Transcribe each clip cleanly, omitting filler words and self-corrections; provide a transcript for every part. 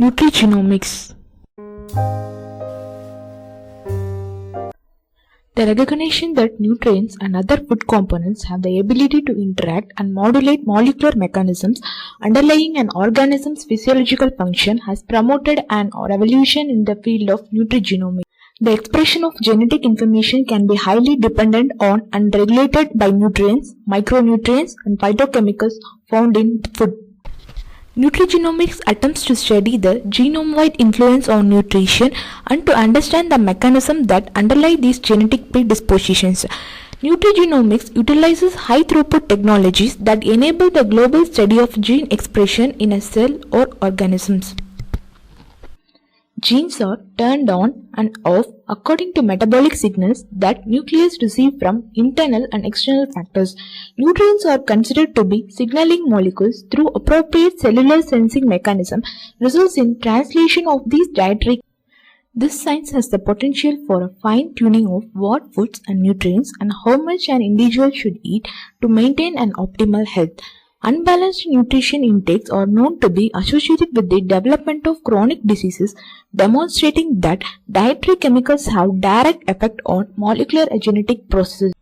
Nutrigenomics. The recognition that nutrients and other food components have the ability to interact and modulate molecular mechanisms underlying an organism's physiological function has promoted an revolution in the field of nutrigenomics. The expression of genetic information can be highly dependent on and regulated by nutrients, micronutrients, and phytochemicals found in food. Nutrigenomics attempts to study the genome-wide influence on nutrition and to understand the mechanism that underlie these genetic predispositions. Nutrigenomics utilizes high-throughput technologies that enable the global study of gene expression in a cell or organisms. Genes are turned on and off according to metabolic signals that nucleus receive from internal and external factors. Nutrients are considered to be signaling molecules through appropriate cellular sensing mechanism results in translation of these dietary. This science has the potential for a fine-tuning of what foods and nutrients and how much an individual should eat to maintain an optimal health. Unbalanced nutrition intakes are known to be associated with the development of chronic diseases, demonstrating that dietary chemicals have direct effect on molecular genetic processes.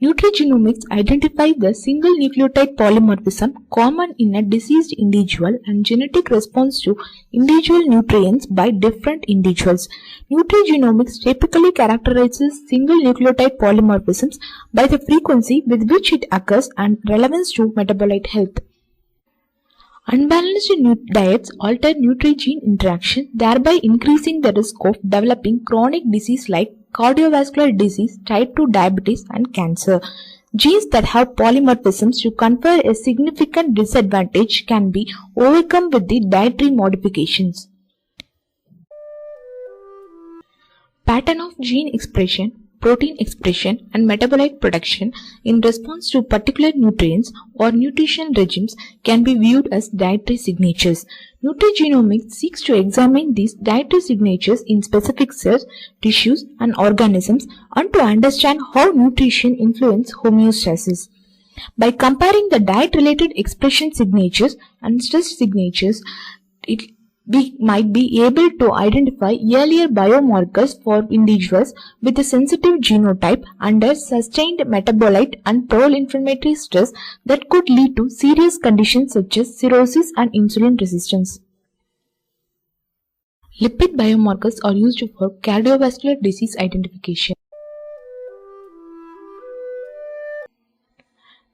Nutrigenomics identifies the single nucleotide polymorphism common in a diseased individual and genetic response to individual nutrients by different individuals. Nutrigenomics typically characterizes single nucleotide polymorphisms by the frequency with which it occurs and relevance to metabolite health. Unbalanced diets alter nutri-gene interaction, thereby increasing the risk of developing chronic disease like cardiovascular disease, type 2 diabetes, and cancer. Genes that have polymorphisms to confer a significant disadvantage can be overcome with the dietary modifications. Pattern of gene expression, protein expression, and metabolite production in response to particular nutrients or nutrition regimes can be viewed as dietary signatures. Nutrigenomics seeks to examine these dietary signatures in specific cells, tissues, and organisms and to understand how nutrition influences homeostasis. By comparing the diet-related expression signatures and stress signatures, we might be able to identify earlier biomarkers for individuals with a sensitive genotype under sustained metabolite and pro-inflammatory stress that could lead to serious conditions such as cirrhosis and insulin resistance. Lipid biomarkers are used for cardiovascular disease identification.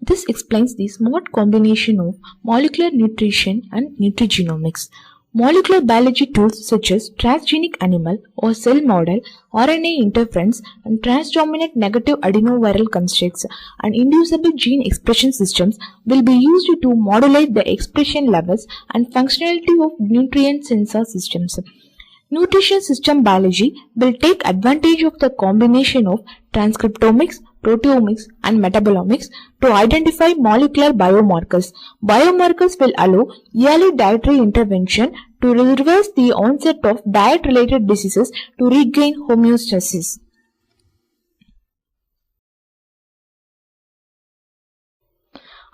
This explains the smart combination of molecular nutrition and nutrigenomics. Molecular biology tools such as transgenic animal or cell model, RNA interference, and transdominant negative adenoviral constructs and inducible gene expression systems will be used to modulate the expression levels and functionality of nutrient sensor systems. Nutrition system biology will take advantage of the combination of transcriptomics, proteomics, and metabolomics to identify molecular biomarkers. Biomarkers will allow early dietary intervention to reverse the onset of diet-related diseases to regain homeostasis.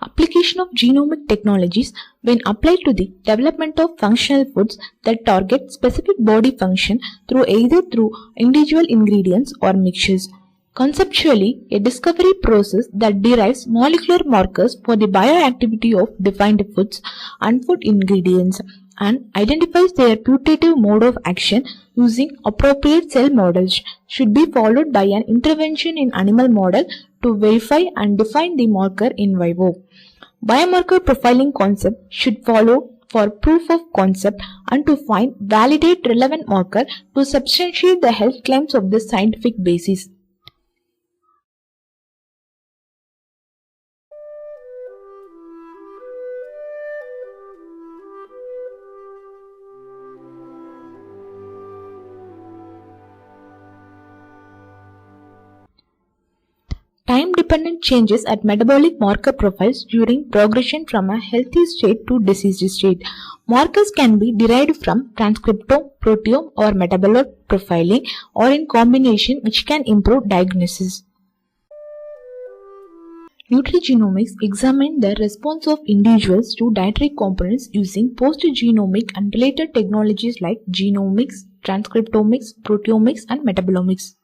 Application of genomic technologies when applied to the development of functional foods that target specific body function either through individual ingredients or mixtures. Conceptually, a discovery process that derives molecular markers for the bioactivity of defined foods and food ingredients and identifies their putative mode of action using appropriate cell models should be followed by an intervention in animal model to verify and define the marker in vivo. Biomarker profiling concept should follow for proof of concept and to validate relevant marker to substantiate the health claims of the scientific basis. Time-dependent changes at metabolic marker profiles during progression from a healthy state to diseased state. Markers can be derived from transcriptome, proteome, or metabolite profiling or in combination, which can improve diagnosis. Nutrigenomics examines the response of individuals to dietary components using post-genomic and related technologies like genomics, transcriptomics, proteomics, and metabolomics.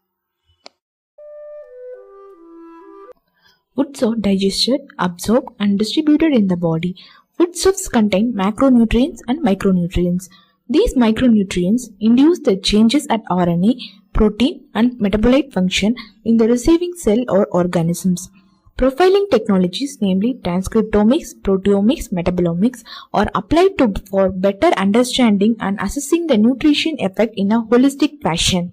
Foods are digested, absorbed, and distributed in the body. Foodstuffs contain macronutrients and micronutrients. These micronutrients induce the changes at RNA, protein, and metabolite function in the receiving cell or organisms. Profiling technologies, namely transcriptomics, proteomics, metabolomics, are applied for better understanding and assessing the nutrition effect in a holistic fashion.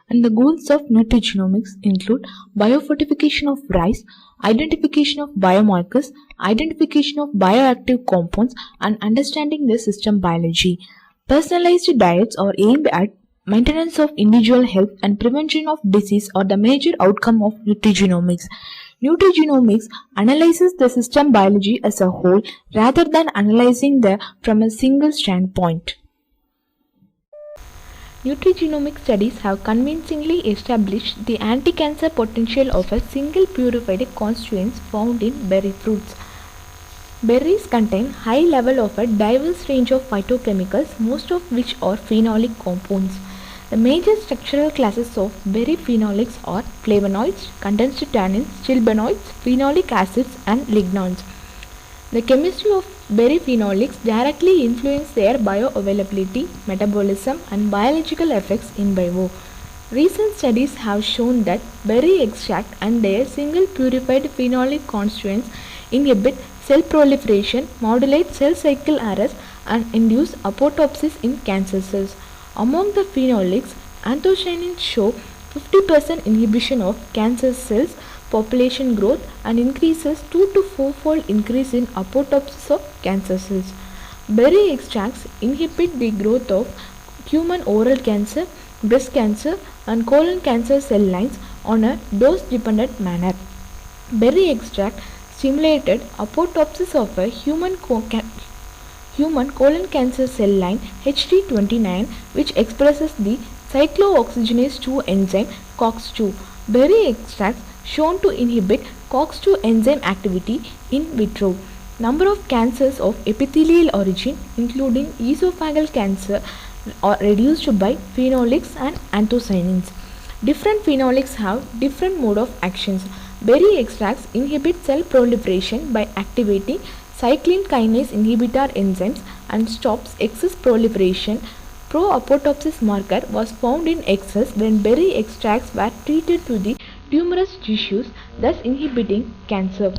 And the goals of nutrigenomics include biofortification of rice, identification of biomarkers, identification of bioactive compounds, and understanding the system biology. Personalized diets are aimed at maintenance of individual health and prevention of disease are the major outcome of nutrigenomics. Nutrigenomics analyzes the system biology as a whole rather than analyzing them from a single standpoint. Nutrigenomic studies have convincingly established the anti-cancer potential of a single purified constituent found in berry fruits. Berries contain high level of a diverse range of phytochemicals, most of which are phenolic compounds. The major structural classes of berry phenolics are flavonoids, condensed tannins, chilbenoids, phenolic acids, and lignans. The chemistry of berry phenolics directly influence their bioavailability, metabolism, and biological effects in vivo. Recent studies have shown that berry extract and their single purified phenolic constituents inhibit cell proliferation, modulate cell cycle arrest, and induce apoptosis in cancer cells. Among the phenolics, anthocyanins show 50% inhibition of cancer cells population growth and increases 2 to 4-fold increase in apoptosis of cancer cells. Berry extracts inhibit the growth of human oral cancer, breast cancer, and colon cancer cell lines on a dose-dependent manner. Berry extract stimulated apoptosis of a human colon cancer cell line HD29, which expresses the cyclooxygenase 2 enzyme COX2. Berry extracts shown to inhibit COX2 enzyme activity in vitro. Number of cancers of epithelial origin, including esophageal cancer, are reduced by phenolics and anthocyanins. Different phenolics have different mode of actions. Berry extracts inhibit cell proliferation by activating cyclin kinase inhibitor enzymes and stops excess proliferation. Pro-apoptosis marker was found in excess when berry extracts were treated to the tumorous tissues, thus inhibiting cancer.